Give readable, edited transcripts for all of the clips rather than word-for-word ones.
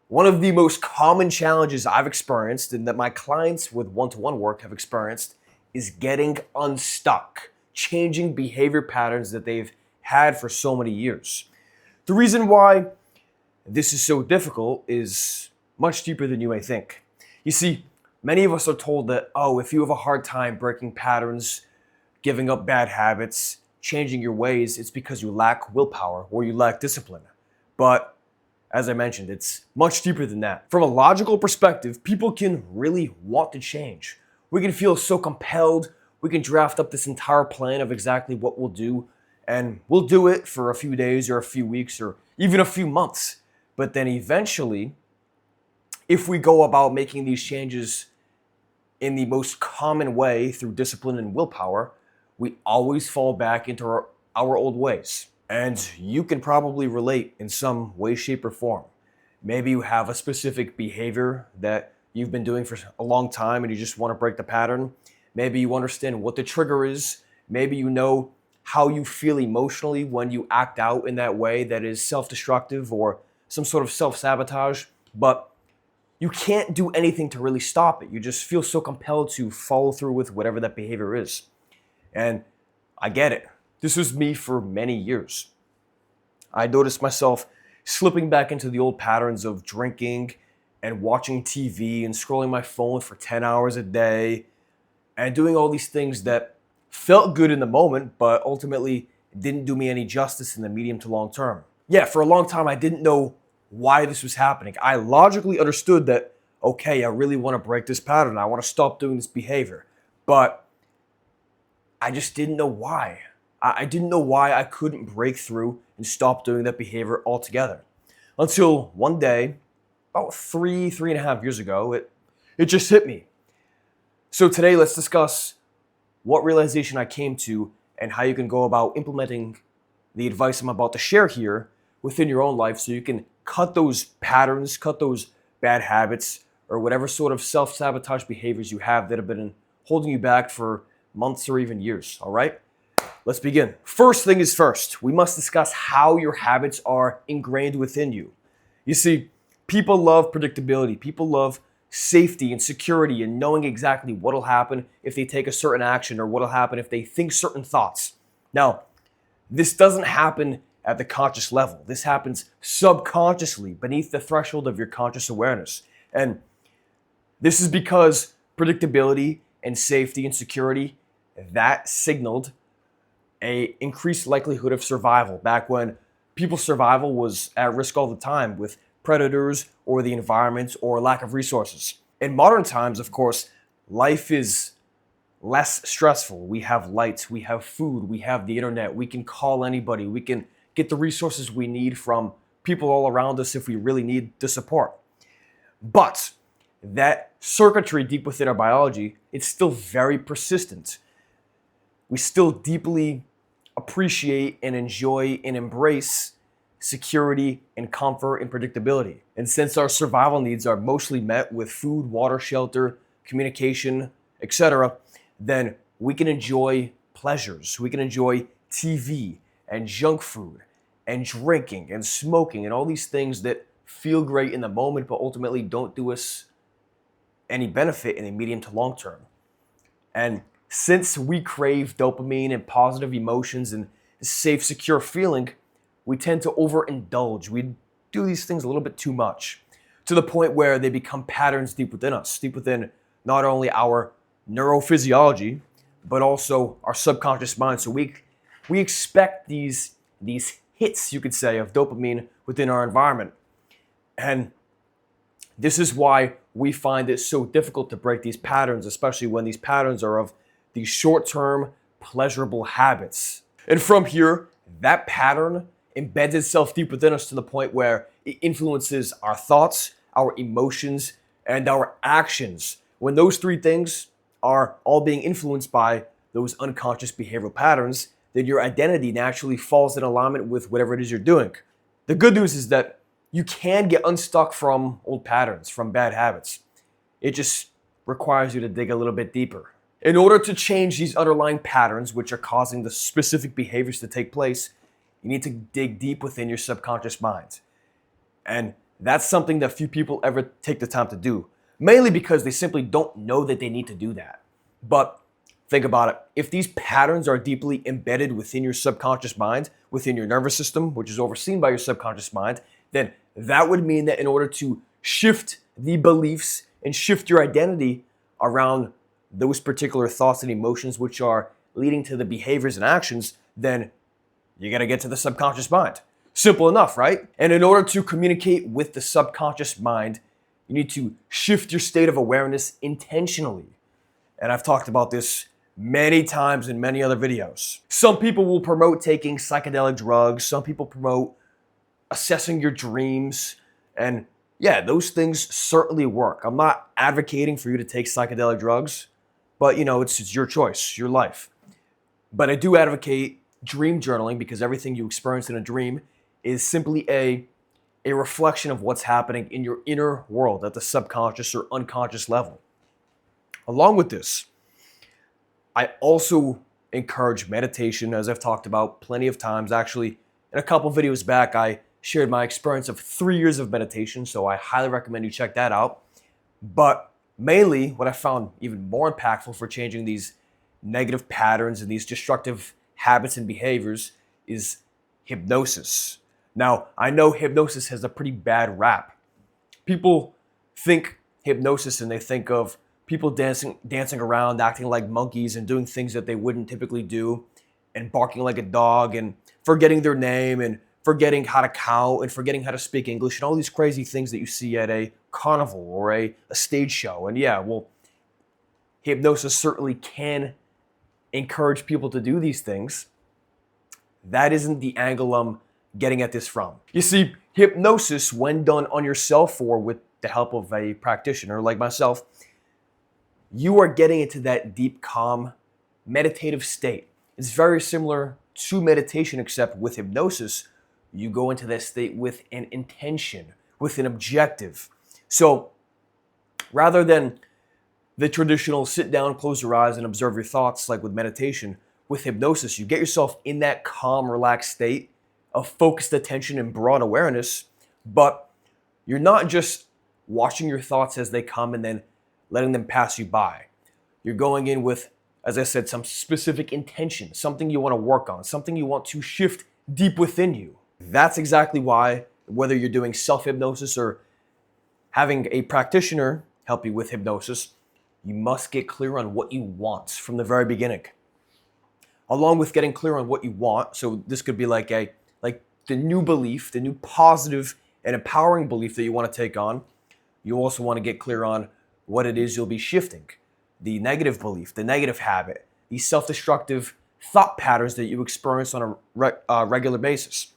One of the most common challenges I've experienced and that my clients with one-to-one work have experienced is getting unstuck, changing behavior patterns that they've had for so many years. The reason why this is so difficult is much deeper than you may think. You see, many of us are told that, if you have a hard time breaking patterns, giving up bad habits, changing your ways, it's because you lack willpower or you lack discipline. But as I mentioned, it's much deeper than that. From a logical perspective, people can really want to change. We can feel so compelled. We can draft up this entire plan of exactly what we'll do, and we'll do it for a few days or a few weeks or even a few months. But then eventually, if we go about making these changes in the most common way through discipline and willpower, we always fall back into our old ways. And you can probably relate in some way, shape, or form. Maybe you have a specific behavior that you've been doing for a long time and you just want to break the pattern. Maybe you understand what the trigger is. Maybe you know how you feel emotionally when you act out in that way that is self-destructive or some sort of self-sabotage. But you can't do anything to really stop it. You just feel so compelled to follow through with whatever that behavior is. And I get it. This was me for many years. I noticed myself slipping back into the old patterns of drinking and watching TV and scrolling my phone for 10 hours a day and doing all these things that felt good in the moment, but ultimately didn't do me any justice in the medium to long term. Yeah, for a long time, I didn't know why this was happening. I logically understood that, okay, I really want to break this pattern. I want to stop doing this behavior, but I just didn't know why. I didn't know why I couldn't break through and stop doing that behavior altogether. Until one day, about three and a half years ago, it just hit me. So today, let's discuss what realization I came to and how you can go about implementing the advice I'm about to share here within your own life so you can cut those patterns, cut those bad habits, or whatever sort of self-sabotage behaviors you have that have been holding you back for months or even years, all right? Let's begin. First thing is first, we must discuss how your habits are ingrained within you. You see, people love predictability. People love safety and security and knowing exactly what will happen if they take a certain action or what will happen if they think certain thoughts. Now, this doesn't happen at the conscious level. This happens subconsciously beneath the threshold of your conscious awareness. And this is because predictability and safety and security, that signaled a increased likelihood of survival back when people's survival was at risk all the time with predators or the environment or lack of resources. In modern times, of course, life is less stressful. We have lights, we have food, we have the internet, we can call anybody, we can get the resources we need from people all around us if we really need the support. But that circuitry deep within our biology, it's still very persistent. We still deeply appreciate and enjoy and embrace security and comfort and predictability. And since our survival needs are mostly met with food, water, shelter, communication, etc., then we can enjoy pleasures. We can enjoy TV and junk food and drinking and smoking and all these things that feel great in the moment but ultimately don't do us any benefit in the medium to long term. And since we crave dopamine and positive emotions and safe, secure feeling, we tend to overindulge. We do these things a little bit too much to the point where they become patterns deep within us, deep within not only our neurophysiology, but also our subconscious mind. So we expect these hits, you could say, of dopamine within our environment. And this is why we find it so difficult to break these patterns, especially when these patterns are of these short-term pleasurable habits. And from here, that pattern embeds itself deep within us to the point where it influences our thoughts, our emotions, and our actions. When those three things are all being influenced by those unconscious behavioral patterns, then your identity naturally falls in alignment with whatever it is you're doing. The good news is that you can get unstuck from old patterns, from bad habits. It just requires you to dig a little bit deeper. In order to change these underlying patterns, which are causing the specific behaviors to take place, you need to dig deep within your subconscious mind. And That's something that few people ever take the time to do, mainly because they simply don't know that they need to do that. But think about it. If these patterns are deeply embedded within your subconscious mind, within your nervous system, which is overseen by your subconscious mind, then that would mean that in order to shift the beliefs and shift your identity around those particular thoughts and emotions which are leading to the behaviors and actions, then you got to get to the subconscious mind. Simple enough, right? And in order to communicate with the subconscious mind, you need to shift your state of awareness intentionally. And I've talked about this many times in many other videos. Some people will promote taking psychedelic drugs. Some people promote assessing your dreams. And yeah, those things certainly work. I'm not advocating for you to take psychedelic drugs, but it's your choice, your life. But I do advocate dream journaling because everything you experience in a dream is simply a reflection of what's happening in your inner world at the subconscious or unconscious level. Along with this, I also encourage meditation, as I've talked about plenty of times. Actually, in a couple videos back, I shared my experience of 3 years of meditation, so I highly recommend you check that out. But mainly, what I found even more impactful for changing these negative patterns and these destructive habits and behaviors is hypnosis. Now, I know hypnosis has a pretty bad rap. People think hypnosis and they think of people dancing around, acting like monkeys and doing things that they wouldn't typically do, and barking like a dog and forgetting their name and forgetting how to count and forgetting how to speak English and all these crazy things that you see at a carnival or a stage show. And yeah, well, hypnosis certainly can encourage people to do these things. That isn't the angle I'm getting at this from. You see, hypnosis, when done on yourself or with the help of a practitioner like myself, you are getting into that deep, calm, meditative state. It's very similar to meditation, except with hypnosis, you go into that state with an intention, with an objective. So rather than the traditional sit down, close your eyes, and observe your thoughts like with meditation, with hypnosis, you get yourself in that calm, relaxed state of focused attention and broad awareness, but you're not just watching your thoughts as they come and then letting them pass you by. You're going in with, as I said, some specific intention, something you want to work on, something you want to shift deep within you. That's exactly why, whether you're doing self-hypnosis or having a practitioner help you with hypnosis, you must get clear on what you want from the very beginning. Along with getting clear on what you want, so this could be like the new belief, the new positive and empowering belief that you want to take on. You also want to get clear on what it is you'll be shifting. The negative belief, the negative habit, these self-destructive thought patterns that you experience on a regular basis.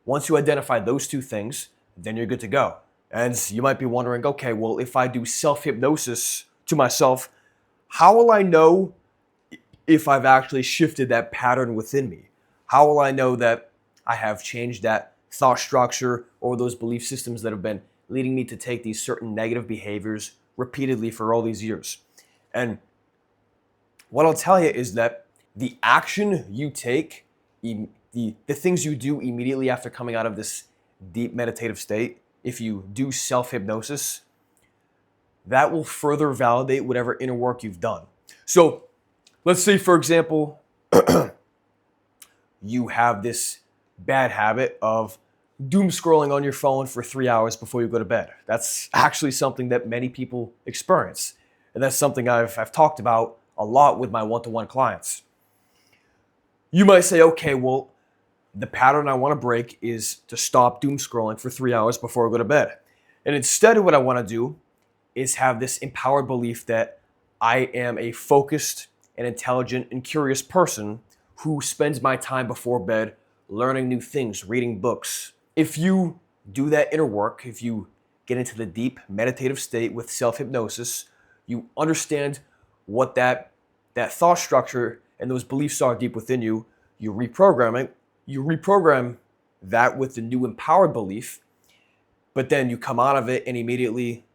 Once you identify those two things, then you're good to go. And you might be wondering, okay, well, if I do self-hypnosis to myself, how will I know if I've actually shifted that pattern within me? How will I know that I have changed that thought structure or those belief systems that have been leading me to take these certain negative behaviors repeatedly for all these years? And what I'll tell you is that the action you take, the things you do immediately after coming out of this deep meditative state, if you do self-hypnosis, that will further validate whatever inner work you've done. So let's say, for example, you have this bad habit of doom scrolling on your phone for 3 hours before you go to bed. That's actually something that many people experience. And that's something I've talked about a lot with my one-to-one clients. You might say, okay, well, the pattern I want to break is to stop doom scrolling for 3 hours before I go to bed. And instead, what I want to do is have this empowered belief that I am a focused and intelligent and curious person who spends my time before bed learning new things, reading books. If you do that inner work, if you get into the deep meditative state with self-hypnosis, you understand what that thought structure and those beliefs are deep within you, you reprogram that with the new empowered belief, but then you come out of it and immediately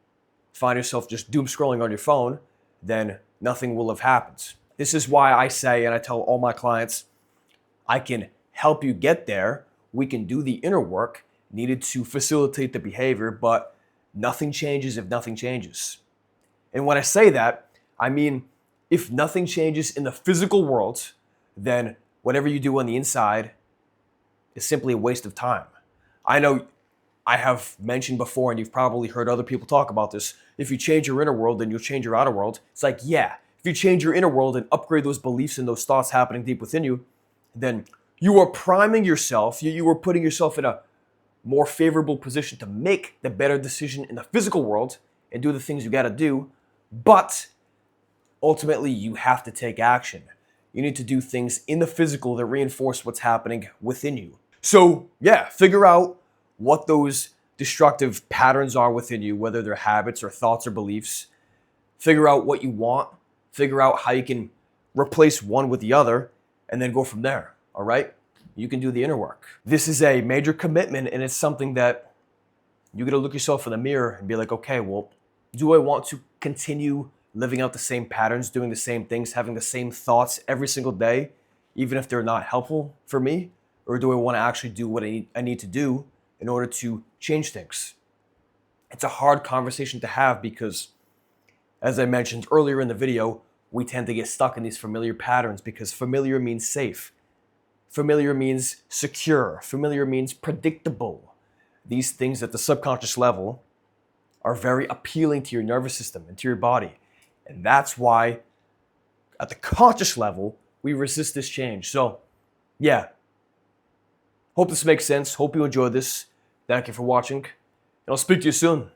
find yourself just doom scrolling on your phone, then nothing will have happened. This is why I say, and I tell all my clients, I can help you get there. We can do the inner work, needed to facilitate the behavior, but nothing changes if nothing changes. And when I say that, I mean, if nothing changes in the physical world, then whatever you do on the inside is simply a waste of time. I know I have mentioned before, and you've probably heard other people talk about this, if you change your inner world, then you'll change your outer world. It's like, yeah, if you change your inner world and upgrade those beliefs and those thoughts happening deep within you, then you are priming yourself, you are putting yourself in a more favorable position to make the better decision in the physical world and do the things you gotta do. But ultimately, you have to take action. You need to do things in the physical that reinforce what's happening within you. So yeah, figure out what those destructive patterns are within you, whether they're habits or thoughts or beliefs. Figure out what you want. Figure out how you can replace one with the other, and then go from there, all right? You can do the inner work. This is a major commitment, and it's something that you gotta look yourself in the mirror and be like, okay, well, do I want to continue living out the same patterns, doing the same things, having the same thoughts every single day, even if they're not helpful for me? Or do I want to actually do what I need to do in order to change things? It's a hard conversation to have because, as I mentioned earlier in the video, we tend to get stuck in these familiar patterns because familiar means safe. Familiar means secure. Familiar means predictable. These things at the subconscious level are very appealing to your nervous system and to your body. And that's why at the conscious level, we resist this change. So yeah, hope this makes sense. Hope you enjoyed this. Thank you for watching, and I'll speak to you soon.